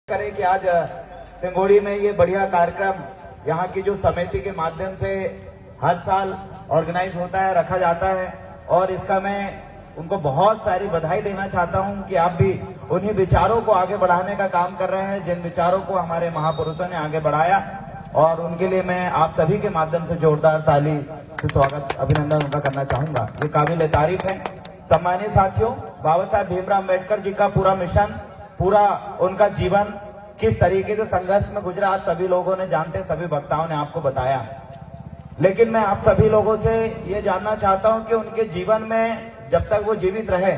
करें कि आज सिंगोड़ी में ये बढ़िया कार्यक्रम यहाँ की जो समिति के माध्यम से हर साल ऑर्गेनाइज होता है, रखा जाता है, और इसका मैं उनको बहुत सारी बधाई देना चाहता हूँ कि आप भी उन्हीं विचारों को आगे बढ़ाने का काम कर रहे हैं जिन विचारों को हमारे महापुरुषों ने आगे बढ़ाया, और उनके लिए मैं आप सभी के माध्यम से जोरदार ताली से स्वागत अभिनंदन उनका करना चाहूंगा। ये काबिल तारीफ है। सम्मानित साथियों, बाबा साहब भीमराव अम्बेडकर जी का पूरा मिशन, पूरा उनका जीवन किस तरीके से संघर्ष में गुजरा आज सभी लोगों ने जानते, सभी वक्ताओं ने आपको बताया। लेकिन मैं आप सभी लोगों से ये जानना चाहता हूं कि उनके जीवन में जब तक वो जीवित रहे,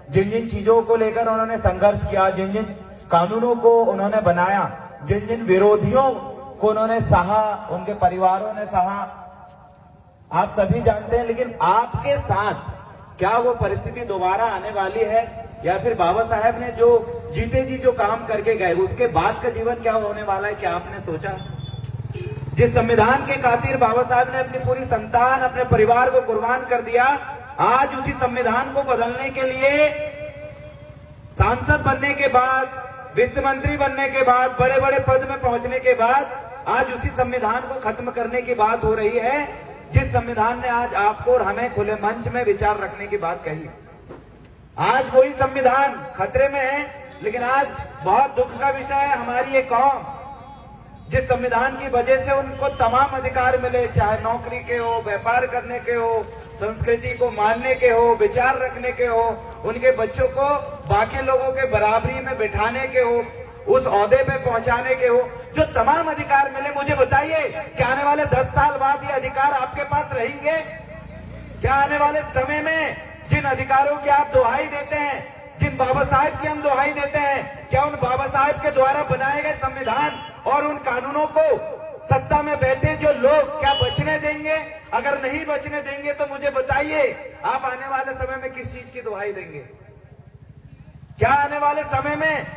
जिन जिन चीजों को लेकर उन्होंने संघर्ष किया, जिन जिन कानूनों को उन्होंने बनाया, जिन जिन विरोधियों को उन्होंने सहा, उनके परिवारों ने सहा, आप सभी जानते हैं। लेकिन आपके साथ क्या वो परिस्थिति दोबारा आने वाली है, या फिर बाबा साहब ने जो जीते जी जो काम करके गए उसके बाद का जीवन क्या होने वाला है, क्या आपने सोचा? जिस संविधान के खातिर बाबा साहब ने अपनी पूरी संतान, अपने परिवार को कुर्बान कर दिया, आज उसी संविधान को बदलने के लिए सांसद बनने के बाद, वित्त मंत्री बनने के बाद, बड़े बड़े पद में पहुंचने के बाद आज उसी संविधान को खत्म करने की बात हो रही है, जिस संविधान ने आज आपको और हमें खुले मंच में विचार रखने की बात कही। आज वही संविधान खतरे में है। लेकिन आज बहुत दुख का विषय है, हमारी ये कौम जिस संविधान की वजह से उनको तमाम अधिकार मिले, चाहे नौकरी के हो, व्यापार करने के हो, संस्कृति को मानने के हो, विचार रखने के हो, उनके बच्चों को बाकी लोगों के बराबरी में बिठाने के हो, उस ओहदे पे पहुंचाने के हो, जो तमाम अधिकार मिले, मुझे बताइए क्या आने वाले 10 साल बाद ये अधिकार आपके पास रहेंगे? क्या आने वाले समय में जिन अधिकारों की आप दुहाई देते हैं, जिन बाबा साहब की हम दुहाई देते हैं, क्या उन बाबा साहब के द्वारा बनाए गए संविधान और उन कानूनों को सत्ता में बैठे जो लोग क्या बचने देंगे? अगर नहीं बचने देंगे तो मुझे बताइए आप आने वाले समय में किस चीज की दुहाई देंगे? क्या आने वाले समय में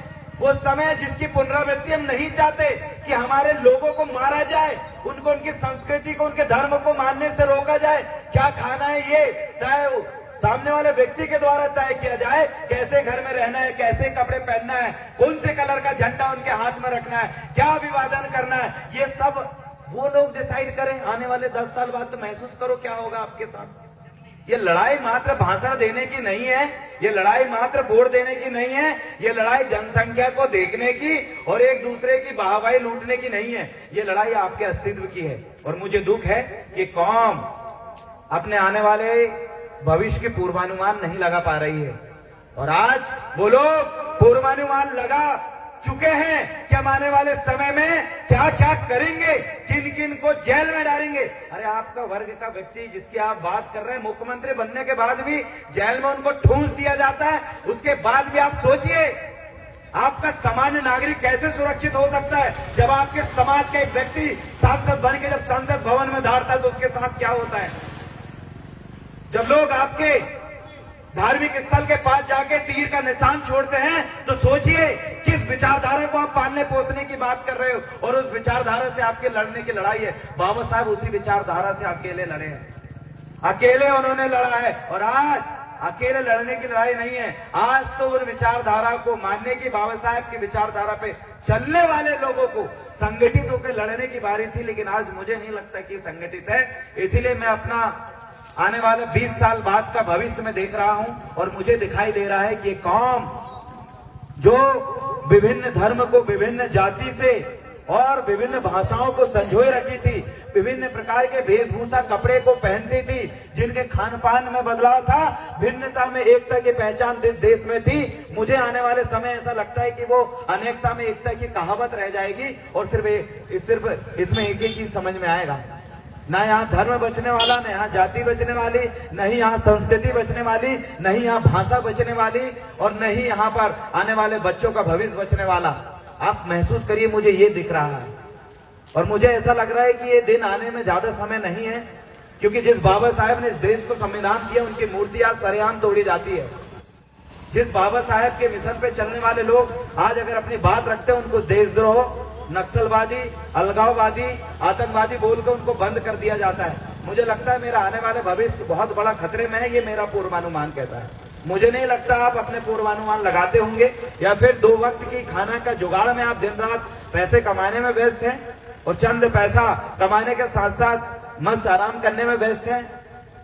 वो समय जिसकी पुनरावृत्ति हम नहीं चाहते कि हमारे लोगों को मारा जाए, उनको, उनकी संस्कृति को, उनके धर्म को मानने से रोका जाए? क्या खाना है ये चाहे सामने वाले व्यक्ति के द्वारा तय किया जाए, कैसे घर में रहना है, कैसे कपड़े पहनना है, कौन से कलर का झंडा उनके हाथ में रखना है, क्या अभिवादन करना है, ये सब वो लोग डिसाइड करें। आने वाले 10 साल बाद तो महसूस करो क्या होगा आपके साथ। ये लड़ाई मात्र भाषण देने की नहीं है, ये लड़ाई मात्र वोट देने की नहीं है, ये लड़ाई जनसंख्या को देखने की और एक दूसरे की वाहवाही लूटने की नहीं है, ये लड़ाई आपके अस्तित्व की है। और मुझे दुख है कि कौम अपने आने वाले भविष्य के पूर्वानुमान नहीं लगा पा रही है, और आज वो लोग पूर्वानुमान लगा चुके हैं कि हम आने वाले समय में क्या क्या करेंगे, किन किन को जेल में डालेंगे। अरे आपका वर्ग का व्यक्ति जिसकी आप बात कर रहे हैं, मुख्यमंत्री बनने के बाद भी जेल में उनको ठूंस दिया जाता है, उसके बाद भी आप सोचिए आपका सामान्य नागरिक कैसे सुरक्षित हो सकता है? जब आपके समाज का एक व्यक्ति सांसद बन के जब संसद भवन में धारता है तो उसके साथ क्या होता है? जब लोग आपके धार्मिक स्थल के पास जाके तीर का निशान छोड़ते हैं तो सोचिए किस विचारधारा को आप पालने पोसने की बात कर रहे हो, और उस विचारधारा से आपके लड़ने की लड़ाई है। बाबा साहब उसी विचारधारा से अकेले लड़े हैं, अकेले उन्होंने लड़ा है, और आज अकेले लड़ने की लड़ाई नहीं है, आज तो उन विचारधारा को मानने की, बाबा साहब की विचारधारा पे चलने वाले लोगों को संगठित होकर लड़ने की बारी थी। लेकिन आज मुझे नहीं लगता कि संगठित है। इसीलिए मैं अपना आने वाले 20 साल बाद का भविष्य में देख रहा हूं, और मुझे दिखाई दे रहा है कि ये कौम जो विभिन्न धर्म को, विभिन्न जाति से और विभिन्न भाषाओं को संजोए रखी थी, विभिन्न प्रकार के वेशभूषा कपड़े को पहनती थी, जिनके खान पान में बदलाव था, भिन्नता में एकता की पहचान देश में थी, मुझे आने वाले समय ऐसा लगता है कि वो अनेकता में एकता की कहावत रह जाएगी, और सिर्फ इसमें एक ही चीज समझ में आएगा, ना यहाँ धर्म बचने वाला, न यहाँ जाति बचने वाली, नहीं यहाँ संस्कृति बचने वाली, नहीं यहाँ भाषा बचने वाली, और नहीं यहाँ पर आने वाले बच्चों का भविष्य बचने वाला। आप महसूस करिए, मुझे ये दिख रहा है, और मुझे ऐसा लग रहा है कि ये दिन आने में ज्यादा समय नहीं है, क्योंकि जिस बाबा साहब ने इस देश को संविधान दिया, उनकी मूर्ति आज सरेआम तोड़ी जाती है। जिस बाबा साहब के मिशन पे चलने वाले लोग आज अगर अपनी बात रखते हैं, उनको देशद्रोह, नक्सलवादी, अलगाववादी, आतंकवादी बोलकर उनको बंद कर दिया जाता है। मुझे लगता है मेरा आने वाला भविष्य बहुत बड़ा खतरे में है, ये मेरा पूर्वानुमान कहता है। मुझे नहीं लगता आप अपने पूर्वानुमान लगाते होंगे, या फिर 2 वक्त की खाना का जुगाड़ में आप दिन रात पैसे कमाने में व्यस्त हैं और चंद पैसा कमाने के साथ साथ मस्त आराम करने में व्यस्त हैं।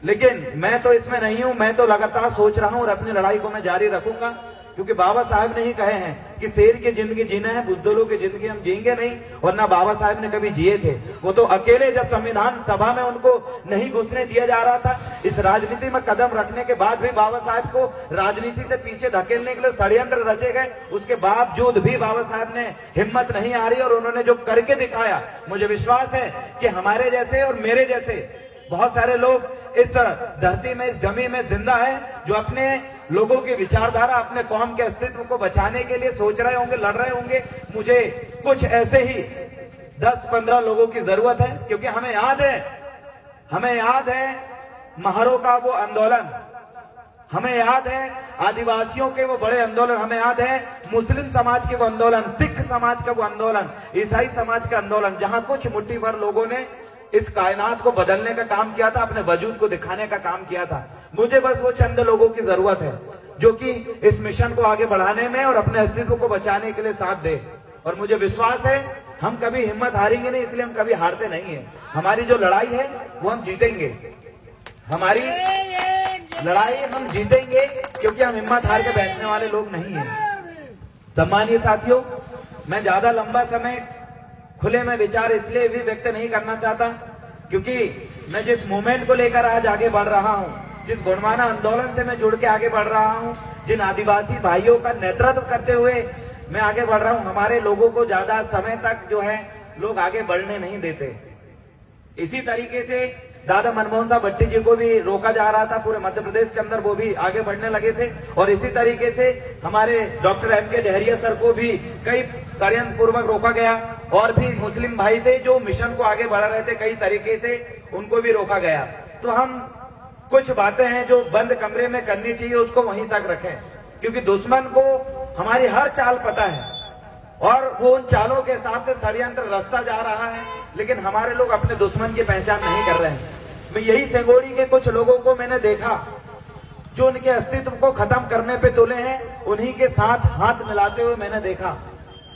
लेकिन मैं तो इसमें नहीं हूं, मैं तो लगातार सोच रहा हूं और अपनी लड़ाई को मैं जारी रखूंगा, क्योंकि बाबा साहब ने ही कहे हैं कि शेर की जिंदगी जीना है, बुजदलों की जिंदगी हम जिएंगे नहीं, और ना बाबा साहब ने कभी जिए थे। वो तो अकेले जब संविधान सभा में उनको नहीं घुसने दिया जा रहा था, इस राजनीति में कदम रखने के बाद भी बाबा साहब को राजनीति से पीछे धकेलने के लिए षड्यंत्र रचे गए, उसके बावजूद भी बाबा साहब ने हिम्मत नहीं आ रही, और उन्होंने जो करके दिखाया, मुझे विश्वास है कि हमारे जैसे और मेरे जैसे बहुत सारे लोग इस धरती में, इस जमीन में जिंदा है, जो अपने लोगों की विचारधारा, अपने कौम के अस्तित्व को बचाने के लिए सोच रहे होंगे, लड़ रहे होंगे। मुझे कुछ ऐसे ही 10-15 लोगों की जरूरत है, क्योंकि हमें याद है महारों का वो आंदोलन, हमें याद है आदिवासियों के वो बड़े आंदोलन, हमें याद है मुस्लिम समाज के वो आंदोलन, सिख समाज का वो आंदोलन, ईसाई समाज का आंदोलन, जहां कुछ मुट्ठी भर लोगों ने इस कायनात को बदलने का काम किया था, अपने वजूद को दिखाने का काम किया था। मुझे बस वो चंद लोगों की जरूरत है जो कि इस मिशन को आगे बढ़ाने में और अपने अस्तित्व को बचाने के लिए साथ दे। और मुझे विश्वास है हम कभी हिम्मत हारेंगे नहीं, इसलिए हम कभी हारते नहीं है। हमारी जो लड़ाई है वो हम जीतेंगे, हमारी लड़ाई हम जीतेंगे, क्योंकि हम हिम्मत हार के बैठने वाले लोग नहीं है। सम्मानीय साथियों, मैं ज्यादा लंबा समय खुले में विचार इसलिए भी व्यक्त नहीं करना चाहता, क्योंकि मैं जिस मूवमेंट को लेकर आज आगे बढ़ रहा हूं, जिस गुणमाना आंदोलन से मैं जुड़ के आगे बढ़ रहा हूं, जिन आदिवासी भाइयों का नेतृत्व करते हुए मैं आगे बढ़ रहा हूं, हमारे लोगों को ज्यादा समय तक जो है लोग आगे बढ़ने नहीं देते। इसी तरीके से दादा मनमोहन साहब भट्टी जी को भी रोका जा रहा था पूरे मध्य प्रदेश के अंदर, वो भी आगे बढ़ने लगे थे। और इसी तरीके से हमारे डॉक्टर M.K. डहरिया सर को भी कई षड्यंत्र पूर्वक रोका गया, और भी मुस्लिम भाई थे जो मिशन को आगे बढ़ा रहे थे, कई तरीके से उनको भी रोका गया। तो हम कुछ बातें हैं जो बंद कमरे में करनी चाहिए, उसको वहीं तक रखें, क्योंकि दुश्मन को हमारी हर चाल पता है और वो उन चालों के हिसाब से षड्यंत्र रचता जा रहा है, लेकिन हमारे लोग अपने दुश्मन की पहचान नहीं कर रहे हैं। मैं यही सेंगोड़ी के कुछ लोगों को मैंने देखा जो उनके अस्तित्व को खत्म करने पे तुले हैं, उन्हीं के साथ हाथ मिलाते हुए मैंने देखा,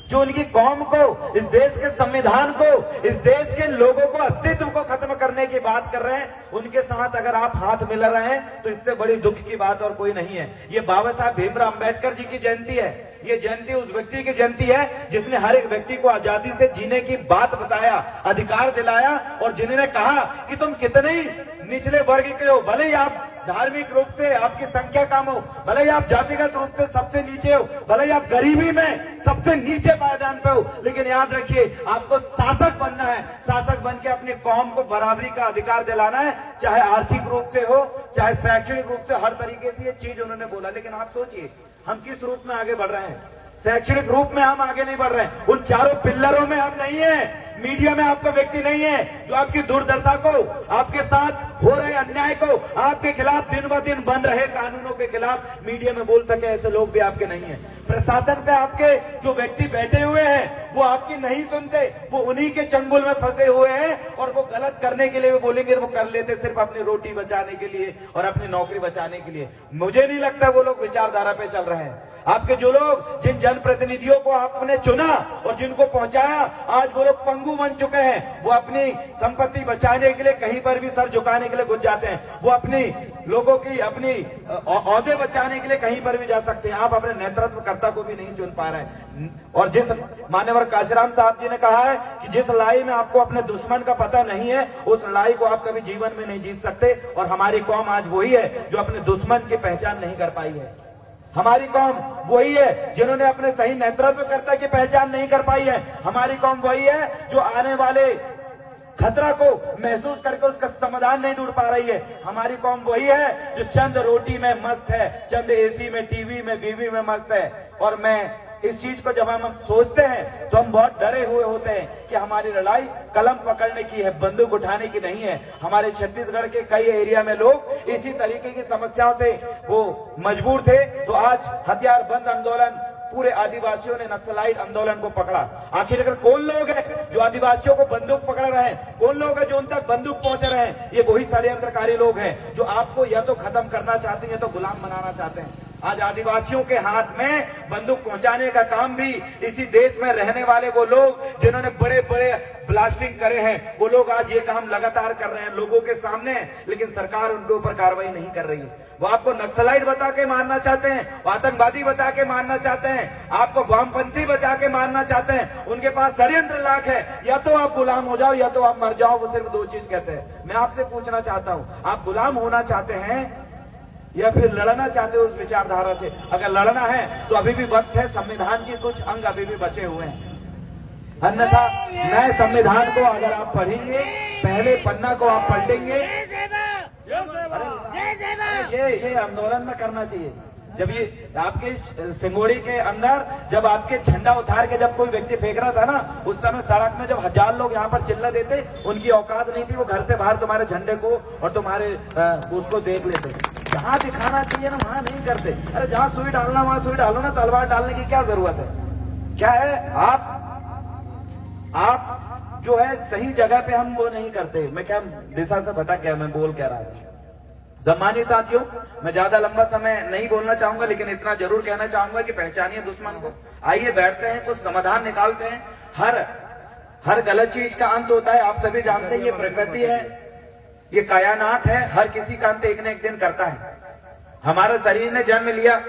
जो उनकी कौम को, इस देश के संविधान को, इस देश के लोगों को, अस्तित्व को खत्म करने की बात कर रहे हैं, उनके साथ अगर आप हाथ मिला रहे हैं तो इससे बड़ी दुख की बात और कोई नहीं है। ये बाबा साहब भीमराव अंबेडकर जी की जयंती है। ये जयंती उस व्यक्ति की जयंती है जिसने हर एक व्यक्ति को आजादी से जीने की बात बताया, अधिकार दिलाया, और जिन्होंने कहा कि तुम कितने ही निचले वर्ग के हो, भले ही आप धार्मिक रूप से आपकी संख्या कम हो, भले ही आप जातिगत रूप से सबसे नीचे हो, भले ही आप गरीबी में सबसे नीचे पायदान पे हो, लेकिन याद रखिए आपको शासक बनना है। शासक बन के अपनी कौम को बराबरी का अधिकार दिलाना है, चाहे आर्थिक रूप से हो, चाहे शैक्षणिक रूप से, हर तरीके से ये चीज उन्होंने बोला। लेकिन आप सोचिए हम किस रूप में आगे बढ़ रहे हैं। शैक्षणिक रूप में हम आगे नहीं बढ़ रहे हैं, उन चारों पिल्लरों में हम नहीं है। मीडिया में आपका व्यक्ति नहीं है जो आपकी दुर्दशा को, आपके साथ हो रहे अन्याय को, आपके खिलाफ दिन ब दिन बन रहे कानूनों के खिलाफ मीडिया में बोल सके, ऐसे लोग भी आपके नहीं है। प्रशासन पे आपके जो व्यक्ति बैठे हुए हैं वो आपकी नहीं सुनते, वो उन्हीं के चंगुल में फंसे हुए हैं, और वो गलत करने के लिए वो बोलेंगे, वो कर लेते सिर्फ अपनी रोटी बचाने के लिए और अपनी नौकरी बचाने के लिए। मुझे नहीं लगता वो लोग विचारधारा पे चल रहे हैं। आपके जो लोग, जिन जनप्रतिनिधियों को आपने चुना और जिनको पहुंचाया, आज वो लोग पंगु बन चुके हैं। वो अपनी संपत्ति बचाने के लिए कहीं पर भी सर झुकाने के लिए घुस जाते हैं, वो अपनी लोगों की, अपनी औहदे बचाने के लिए कहीं पर भी जा सकते हैं। आप अपने नेतृत्वकर्ता को भी नहीं चुन पा रहे हैं। और जिस मान्यवर काशीराम साहब जी ने कहा है कि जिस लड़ाई में आपको अपने दुश्मन का पता नहीं है, उस लड़ाई को आप कभी जीवन में नहीं जीत सकते। और हमारी कौम आज वही है जो अपने दुश्मन की पहचान नहीं कर पाई है। हमारी कौम वही है जिन्होंने अपने सही नेतृत्वकर्ता की पहचान नहीं कर पाई है। हमारी कौम वही है जो आने वाले खतरा को महसूस करके उसका समाधान नहीं ढूंढ पा रही है। हमारी कौम वही है जो चंद रोटी में मस्त है, चंद एसी में, टीवी में, बीवी में मस्त है। और मैं इस चीज को जब हम सोचते हैं तो हम बहुत डरे हुए होते हैं कि हमारी लड़ाई कलम पकड़ने की है, बंदूक उठाने की नहीं है। हमारे छत्तीसगढ़ के कई एरिया में लोग इसी तरीके की समस्याओं से वो मजबूर थे, तो आज हथियार बंद आंदोलन पूरे आदिवासियों ने नक्सलाइट आंदोलन को पकड़ा। आखिर अगर कौन लोग हैं जो आदिवासियों को बंदूक पकड़ रहे हैं, कौन लोग हैं जो उन तक बंदूक पहुंच रहे हैं? ये वही षड्यंत्रकारी लोग हैं जो आपको या तो खत्म करना चाहते हैं या तो गुलाम बनाना चाहते हैं। आज आदिवासियों के हाथ में बंदूक पहुंचाने का काम भी इसी देश में रहने वाले वो लोग जिन्होंने बड़े बड़े ब्लास्टिंग करे हैं, वो लोग आज ये काम लगातार कर रहे हैं लोगों के सामने, लेकिन सरकार उनके ऊपर कार्रवाई नहीं कर रही है। वो आपको नक्सलाइट बता के मारना चाहते हैं, आतंकवादी बता के मारना चाहते हैं, आपको वामपंथी बता के मारना चाहते हैं। उनके पास षड्यंत्र लाख है, या तो आप गुलाम हो जाओ या तो आप मर जाओ। वो सिर्फ दो चीज कहते हैं। मैं आपसे पूछना चाहता हूं, आप गुलाम होना चाहते हैं या फिर लड़ना चाहते हो उस विचारधारा से? अगर लड़ना है तो अभी भी वक्त है, संविधान के कुछ अंग अभी भी बचे हुए हैं। अन्यथा नए संविधान को अगर आप पढ़ेंगे, पहले पन्ना को आप पलटेंगे। ये आंदोलन में करना चाहिए। जब ये आपके सिंगोड़ी के अंदर जब आपके झंडा उतार के जब कोई व्यक्ति फेंक रहा था ना, उस समय सड़क में जब 1000 लोग यहाँ पर चिल्ला देते, उनकी औकात नहीं थी, वो घर से बाहर तुम्हारे झंडे को और तुम्हारे उसको देख लेते। जहाँ दिखाना चाहिए ना वहां नहीं करते। अरे जहाँ सुई डालना वहां सुई डालो ना, तलवार डालने की क्या जरूरत है? क्या है आप जो है सही जगह पे हम वो नहीं करते। मैं क्या दिशा से भटक गया, मैं बोल क्या रहा हूं। सम्मानित साथियों, मैं ज्यादा लंबा समय नहीं बोलना चाहूंगा, लेकिन इतना जरूर कहना चाहूंगा कि पहचानिए दुश्मन को। आइए बैठते हैं, कुछ समाधान निकालते हैं। हर गलत चीज का अंत होता है, आप सभी जानते हैं। ये प्रकृति है, ये कायनात है, हर किसी का अंत एक न एक दिन करता है। हमारा शरीर ने जन्म लिया,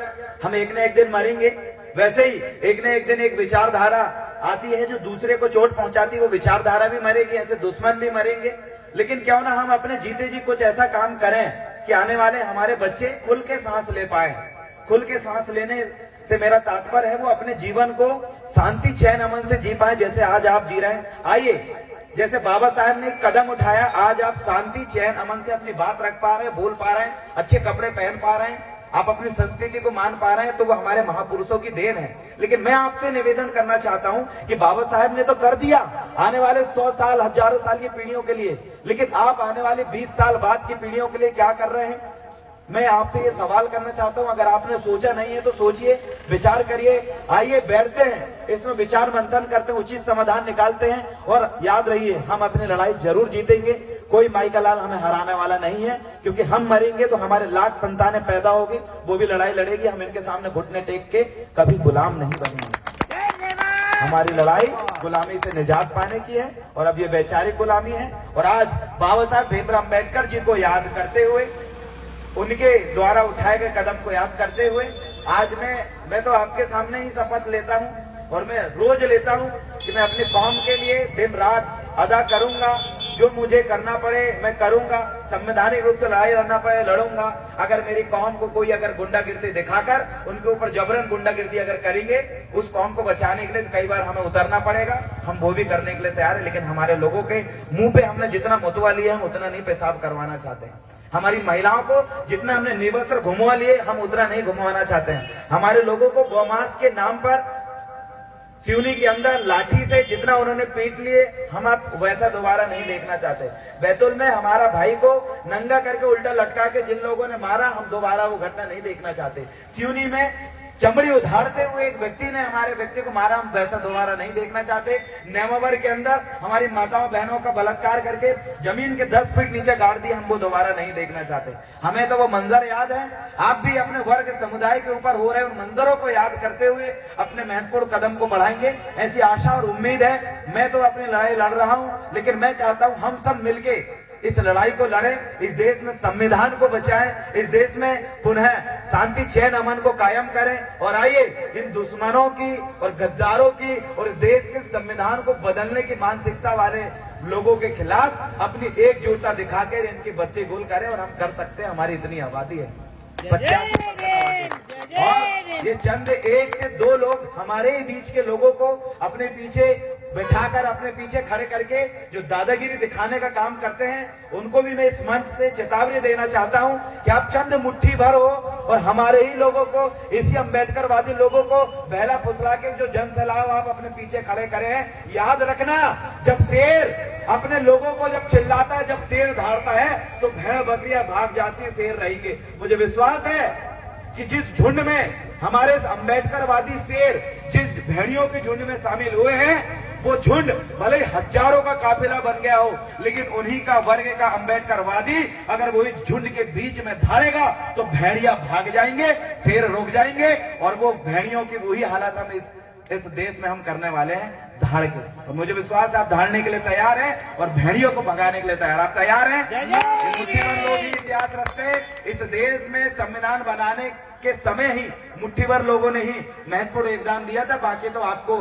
हम एक न एक दिन मरेंगे। वैसे ही एक न एक दिन एक विचारधारा आती है जो दूसरे को चोट पहुंचाती है, वो विचारधारा भी मरेगी, ऐसे दुश्मन भी मरेंगे। लेकिन क्यों ना हम अपने जीते जी कुछ ऐसा काम करें कि आने वाले हमारे बच्चे खुल के सांस ले पाए। खुल के सांस लेने से मेरा तात्पर्य है वो अपने जीवन को शांति चैन अमन से जी पाए, जैसे आज आप जी रहे हैं। आइए, जैसे बाबा साहब ने कदम उठाया, आज आप शांति चैन अमन से अपनी बात रख पा रहे हैं, बोल पा रहे हैं, अच्छे कपड़े पहन पा रहे हैं, आप अपनी संस्कृति को मान पा रहे हैं, तो वो हमारे महापुरुषों की देन है। लेकिन मैं आपसे निवेदन करना चाहता हूं कि बाबा साहब ने तो कर दिया आने वाले 100 साल, हजारों साल की पीढ़ियों के लिए, लेकिन आप आने वाले 20 साल बाद की पीढ़ियों के लिए क्या कर रहे हैं? मैं आपसे ये सवाल करना चाहता हूं। अगर आपने सोचा नहीं है तो सोचिए, विचार करिए। आइए बैठते हैं, इसमें विचार मंथन करते हैं, उचित समाधान निकालते हैं। और याद रहिए, हम अपनी लड़ाई जरूर जीतेंगे। कोई माई का लाल हमें हराने वाला नहीं है, क्योंकि हम मरेंगे तो हमारे लाख संतानें पैदा होगी, वो भी लड़ाई लड़ेगी। हम इनके सामने घुटने टेक के कभी गुलाम नहीं बनेंगे। हमारी लड़ाई गुलामी से निजात पाने की है, और अब ये वैचारिक गुलामी है। और आज बाबा साहब भीमराव अम्बेडकर जी को याद करते हुए, उनके द्वारा उठाए गए कदम को याद करते हुए, आज मैं तो आपके सामने ही शपथ लेता हूं, और मैं रोज लेता हूं कि मैं अपनी कौम के लिए दिन रात अदा करूंगा। जो मुझे करना पड़े मैं करूंगा, संवैधानिक रूप से लड़ाई लड़ना पड़े लड़ूंगा। अगर मेरी कौम को कोई अगर गुंडागिर्दी दिखाकर उनके ऊपर जबरन गुंडागिर्दी अगर करेंगे, उस कौम को बचाने के लिए कई बार हमें उतरना पड़ेगा, हम वो भी करने के लिए तैयार है। लेकिन हमारे लोगों के मुंह पे हमने जितना मुतवा लिया, हम उतना नहीं पेशाब करवाना चाहते हैं। हमारी महिलाओं को जितना हमने निवस्त्र घुमवा लिए, हम उतना नहीं घुमवाना चाहते हैं। हमारे लोगों को गौमांस के नाम पर सिवनी के अंदर लाठी से जितना उन्होंने पीट लिए, हम आप वैसा दोबारा नहीं देखना चाहते। बैतूल में हमारा भाई को नंगा करके उल्टा लटका के जिन लोगों ने मारा, हम दोबारा वो घटना नहीं देखना चाहते। सिवनी में चमड़ी उधारते हुए एक व्यक्ति ने हमारे व्यक्ति को मारा, हम वैसा दोबारा नहीं देखना चाहते। नेमावर के अंदर हमारी माताओं बहनों का बलात्कार करके जमीन के 10 फीट नीचे गाड़ दिए, हम वो दोबारा नहीं देखना चाहते। हमें तो वो मंजर याद है। आप भी अपने वर्ग समुदाय के ऊपर हो रहे उन मंजरों को याद करते हुए अपने महत्वपूर्ण कदम को बढ़ाएंगे, ऐसी आशा और उम्मीद है। मैं तो अपनी लड़ाई लड़ रहा हूं, लेकिन मैं चाहता हूं हम सब मिलके इस लड़ाई को लड़ें, इस देश में संविधान को बचाएं, इस देश में पुनः शांति चैन अमन को कायम करें। और आइए इन दुश्मनों की और गद्दारों की और इस देश के संविधान को बदलने की मानसिकता वाले लोगों के खिलाफ अपनी एकजुटता दिखाकर इनकी बत्ती गुल करें। और हम कर सकते हैं, हमारी इतनी आबादी है 85%। और ये चंद 1 से 2 लोग हमारे ही बीच के लोगों को अपने पीछे बैठाकर, अपने पीछे खड़े करके जो दादागिरी दिखाने का काम करते हैं, उनको भी मैं इस मंच से चेतावनी देना चाहता हूं कि आप चंद मुट्ठी भर हो और हमारे ही लोगों को, इसी अम्बेडकरवादी लोगों को बहला फुसला के जो जन सैलाब आप अपने पीछे खड़े करे हैं। याद रखना, जब शेर अपने लोगों को जब चिल्लाता है, जब शेर धारता है, तो भेड़ बकरियां भाग जाती है, शेर रहेंगे। मुझे विश्वास है कि जिस झुंड में हमारे अम्बेडकरवादी शेर जिस भेड़ियों के झुंड में शामिल हुए हैं, वो झुंड भले ही हजारों का काफिला बन गया हो, लेकिन उन्हीं का वर्ग का अम्बेडकरवादी अगर वो इस झुंड के बीच में धारेगा तो भेड़िया भाग जाएंगे, शेर रुक जाएंगे, और वो भेड़ियों की वही हालत हम इस देश में हम करने वाले हैं, धाड़ के। और मुझे विश्वास है आप धाड़ने के लिए तैयार हैं और भेड़ियों को भगाने के लिए तैयार। आप तैयार हैं? मुट्ठीभर लोग ही इतिहास रचते। इस देश में संविधान बनाने के समय ही मुट्ठीभर लोगों ने ही महत्वपूर्ण योगदान दिया था, बाकी तो आपको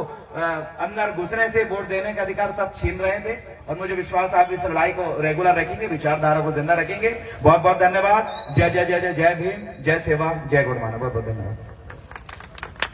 अंदर घुसने से वोट देने का अधिकार सब छीन रहे थे। और मुझे विश्वास आप इस लड़ाई को रेगुलर रखेंगे, विचारधारा को जिंदा रखेंगे। बहुत बहुत धन्यवाद। जय जय जय जय जय भीम, जय सेवा, जय गुरुमाना। बहुत बहुत धन्यवाद।